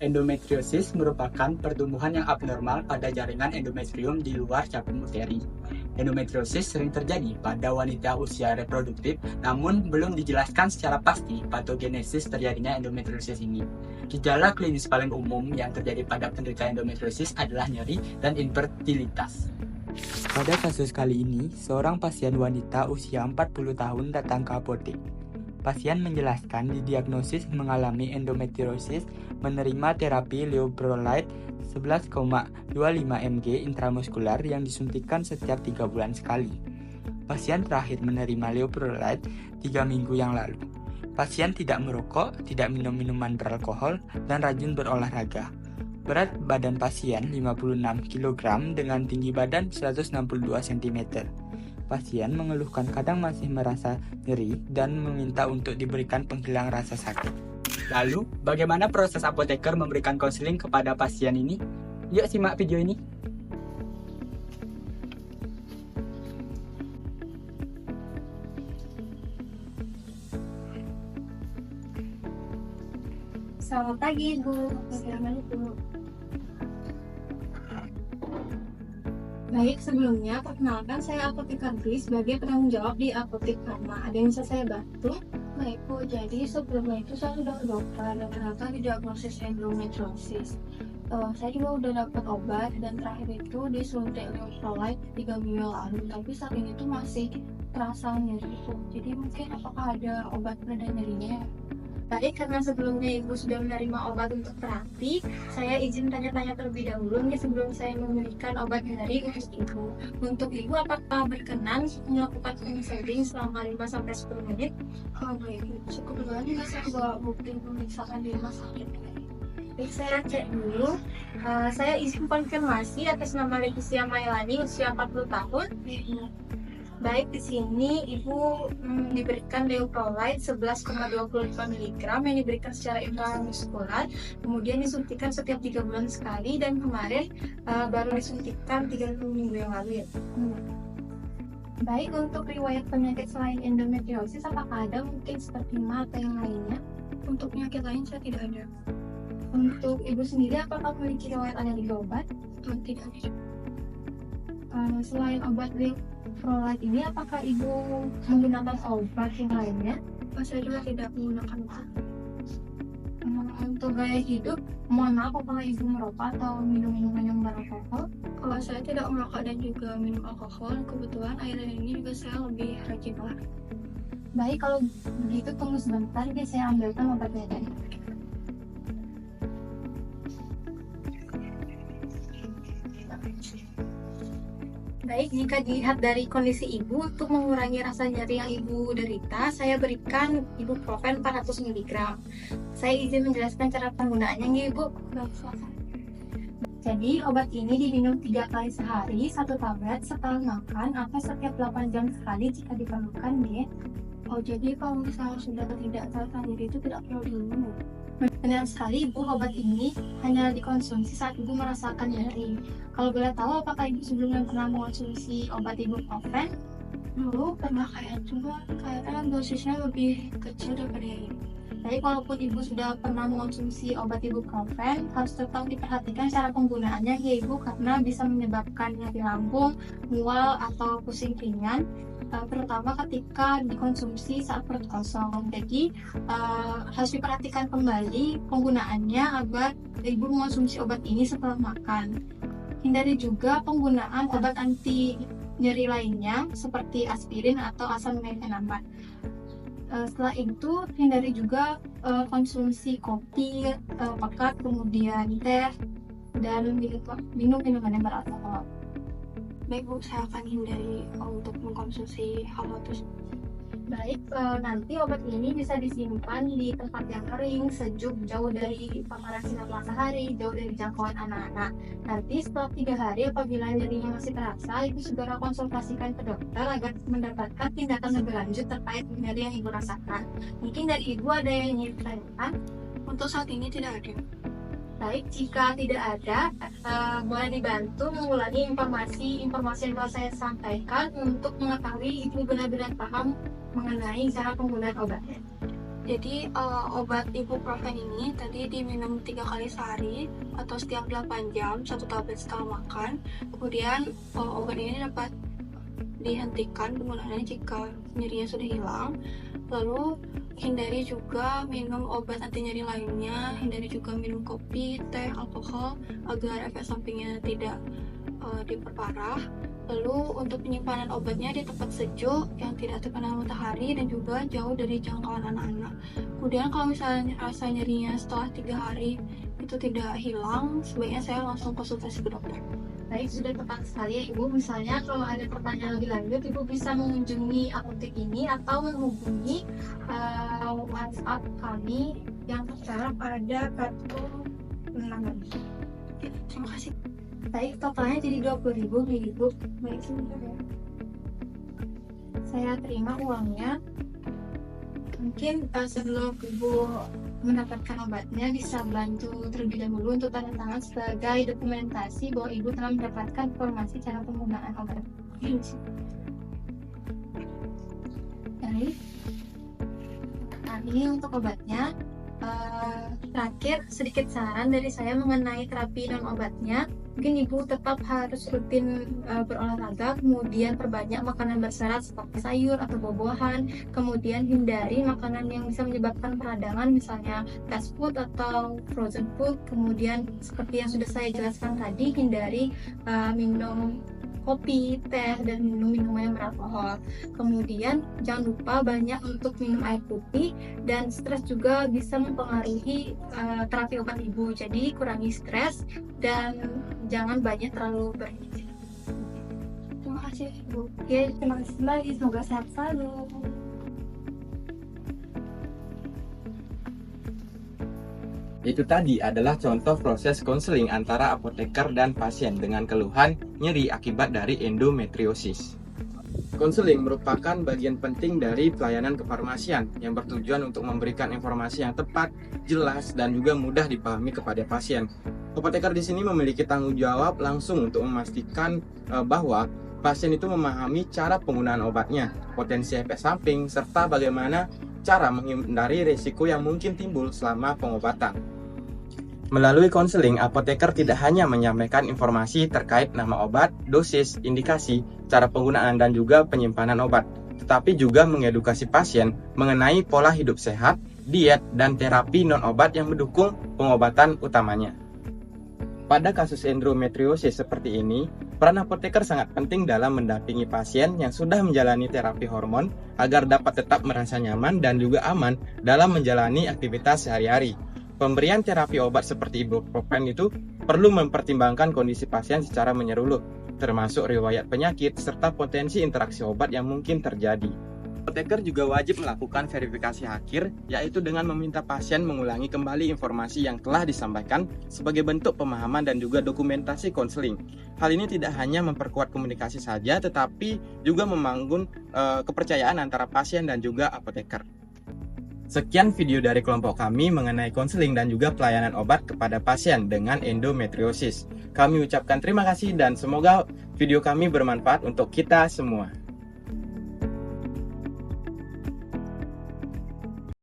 Endometriosis merupakan pertumbuhan yang abnormal pada jaringan endometrium di luar capung uteri. Endometriosis sering terjadi pada wanita usia reproduktif, namun belum dijelaskan secara pasti patogenesis terjadinya endometriosis ini. Gejala klinis paling umum yang terjadi pada penderita endometriosis adalah nyeri dan infertilitas. Pada kasus kali ini, seorang pasien wanita usia 40 tahun datang ke apotek. Pasien menjelaskan didiagnosis mengalami endometriosis, menerima terapi leuprolide 11,25 mg intramuskular yang disuntikkan setiap 3 bulan sekali. Pasien terakhir menerima leuprolide 3 minggu yang lalu. Pasien tidak merokok, tidak minum minuman beralkohol, dan rajin berolahraga. Berat badan pasien 56 kg dengan tinggi badan 162 cm. Pasien mengeluhkan kadang masih merasa nyeri dan meminta untuk diberikan penghilang rasa sakit. Lalu, bagaimana proses apoteker memberikan konseling kepada pasien ini? Yuk simak video ini. Selamat pagi, Bu. Assalamualaikum. Baik, sebelumnya perkenalkan saya Apoteker Dwi sebagai penanggung jawab di Apotek Pharma. Ada yang bisa saya bantu? Baik Bu, jadi sebelumnya itu saya sudah ke dokter dan ternyata didiagnosis endometriosis. Saya juga udah dapat obat dan terakhir itu disuntik leuprolide 3 minggu yang lalu, tapi saat ini tuh masih terasa nyeri Bu. Jadi mungkin apakah ada obat pereda nyerinya? Baik, karena sebelumnya Ibu sudah menerima obat untuk terapi, saya izin tanya-tanya terlebih dahulu nih sebelum saya memberikan obat nyeri untuk Ibu. Untuk Ibu, apakah berkenan melakukan konseling selama 5-10 menit? Oh baik, cukup duluan bisa bawa bukti pemeriksaan di rumah sakit. Baik, saya cek dulu. Saya izin konfirmasi atas nama Leticia Mailani, usia 40 tahun. Baik, di sini Ibu diberikan leuprolide 11,25 mg yang diberikan secara intramuskular, kemudian disuntikan setiap 3 bulan sekali, dan kemarin baru disuntikan 30 minggu yang lalu ya. Baik, untuk riwayat penyakit selain endometriosis, apakah ada mungkin seperti MA atau yang lainnya? Untuk penyakit lain saya tidak ada. Untuk Ibu sendiri, apakah memiliki riwayat alergi obat? Tidak ada. Selain obat leuprolide ini, apakah Ibu menggunakan obat yang lainnya? Saya juga tidak menggunakan obat. Untuk gaya hidup, mohon maaf apakah Ibu merokok atau minum minuman yang beralkohol? Kalau saya tidak merokok dan juga minum alkohol, kebetulan akhir-akhir ini juga saya lebih rajin olahraga. Baik, kalau begitu tunggu sebentar ya, saya ambilkan obatnya tadi. Baik, jika dilihat dari kondisi Ibu, untuk mengurangi rasa nyeri yang Ibu derita, saya berikan ibuprofen 400 mg. Saya izin menjelaskan cara penggunaannya ya Ibu. Jadi, obat ini diminum 3 kali sehari, 1 tablet setelah makan atau setiap 8 jam sekali jika diperlukan ya. Oh, jadi kalau misalnya sudah tidak terasa nyeri itu tidak perlu diminum? Benar sekali Ibu, obat ini hanya dikonsumsi saat Ibu merasakan nyeri. Kalau boleh tahu, apakah Ibu sebelumnya pernah mengonsumsi obat ibuprofen? Dulu pernah kayaknya dosisnya lebih kecil daripada ini. Jadi walaupun Ibu sudah pernah mengonsumsi obat ibuprofen, harus tetap diperhatikan cara penggunaannya ya Ibu, karena bisa menyebabkan nyeri lambung, mual, atau pusing ringan, terutama ketika dikonsumsi saat perut kosong. Jadi harus diperhatikan kembali penggunaannya agar Ibu mengonsumsi obat ini setelah makan. Hindari juga penggunaan obat anti nyeri lainnya seperti aspirin atau asam mefenamat. Setelah itu, hindari juga konsumsi kopi, pekat, kemudian teh, dan minum minuman yang beralkohol. Baik Bu, saya akan hindari untuk mengkonsumsi hal tersebut. Baik, nanti obat ini bisa disimpan di tempat yang kering, sejuk, jauh dari paparan sinar matahari, jauh dari jangkauan anak-anak. Nanti setelah 3 hari, apabila nyerinya masih terasa, Ibu segera konsultasikan ke dokter agar mendapatkan tindakan lebih lanjut terkait nyeri yang Ibu rasakan. Mungkin dari Ibu ada yang ingin ditanyakan? Untuk saat ini tidak ada. Baik, jika tidak ada, boleh dibantu mengulangi informasi yang telah saya sampaikan untuk mengetahui Ibu benar-benar paham mengenai cara penggunaan obatnya. Jadi obat ibuprofen ini tadi diminum 3 kali sehari atau setiap 8 jam, 1 tablet setelah makan. Kemudian obat ini dapat dihentikan penggunaannya jika nyerinya sudah hilang. Lalu hindari juga minum obat anti nyeri lainnya, hindari juga minum kopi, teh, alkohol agar efek sampingnya tidak diperparah. Lalu untuk penyimpanan obatnya di tempat sejuk yang tidak terkena matahari dan juga jauh dari jangkauan anak-anak. Kemudian kalau misalnya rasa nyerinya setelah 3 hari itu tidak hilang, sebaiknya saya langsung konsultasi ke dokter. Baik, sudah tepat sekali ya Ibu. Misalnya kalau ada pertanyaan lebih lanjut, Ibu bisa mengunjungi apotek ini atau menghubungi WhatsApp kami yang tertera pada kartu undangan. Terima kasih. Baik, totalnya jadi 20.000 nih Ibu. Baik, sebentar ya. Saya terima uangnya. Mungkin sebelum Ibu mendapatkan obatnya bisa bantu terlebih dahulu untuk tanda tangan sebagai dokumentasi bahwa Ibu telah mendapatkan informasi cara penggunaan obat. Baik. Nah, ini untuk obatnya. Terakhir, sedikit saran dari saya mengenai terapi non obatnya. Mungkin Ibu tetap harus rutin berolahraga, kemudian perbanyak makanan berserat seperti sayur atau buah-buahan, kemudian hindari makanan yang bisa menyebabkan peradangan, misalnya fast food atau frozen food. Kemudian seperti yang sudah saya jelaskan tadi, hindari minum kopi, teh, dan minum minuman yang beralkohol. Kemudian jangan lupa banyak untuk minum air putih, dan stres juga bisa mempengaruhi terapi obat Ibu. Jadi kurangi stres dan jangan banyak terlalu berpikir. Terima kasih Ibu. Oke, terima kasih kembali. Semoga sehat selalu. Itu tadi adalah contoh proses konseling antara apoteker dan pasien dengan keluhan nyeri akibat dari endometriosis. Konseling merupakan bagian penting dari pelayanan kefarmasian yang bertujuan untuk memberikan informasi yang tepat, jelas, dan juga mudah dipahami kepada pasien. Apoteker di sini memiliki tanggung jawab langsung untuk memastikan bahwa pasien itu memahami cara penggunaan obatnya, potensi efek samping, serta bagaimana cara menghindari risiko yang mungkin timbul selama pengobatan. Melalui konseling, apoteker tidak hanya menyampaikan informasi terkait nama obat, dosis, indikasi, cara penggunaan, dan juga penyimpanan obat, tetapi juga mengedukasi pasien mengenai pola hidup sehat, diet, dan terapi non-obat yang mendukung pengobatan utamanya. Pada kasus endometriosis seperti ini, peran apoteker sangat penting dalam mendampingi pasien yang sudah menjalani terapi hormon agar dapat tetap merasa nyaman dan juga aman dalam menjalani aktivitas sehari-hari. Pemberian terapi obat seperti ibuprofen itu perlu mempertimbangkan kondisi pasien secara menyeluruh, termasuk riwayat penyakit serta potensi interaksi obat yang mungkin terjadi. Apoteker juga wajib melakukan verifikasi akhir, yaitu dengan meminta pasien mengulangi kembali informasi yang telah disampaikan sebagai bentuk pemahaman dan juga dokumentasi konseling. Hal ini tidak hanya memperkuat komunikasi saja, tetapi juga membangun kepercayaan antara pasien dan juga apoteker. Sekian video dari kelompok kami mengenai konseling dan juga pelayanan obat kepada pasien dengan endometriosis. Kami ucapkan terima kasih dan semoga video kami bermanfaat untuk kita semua.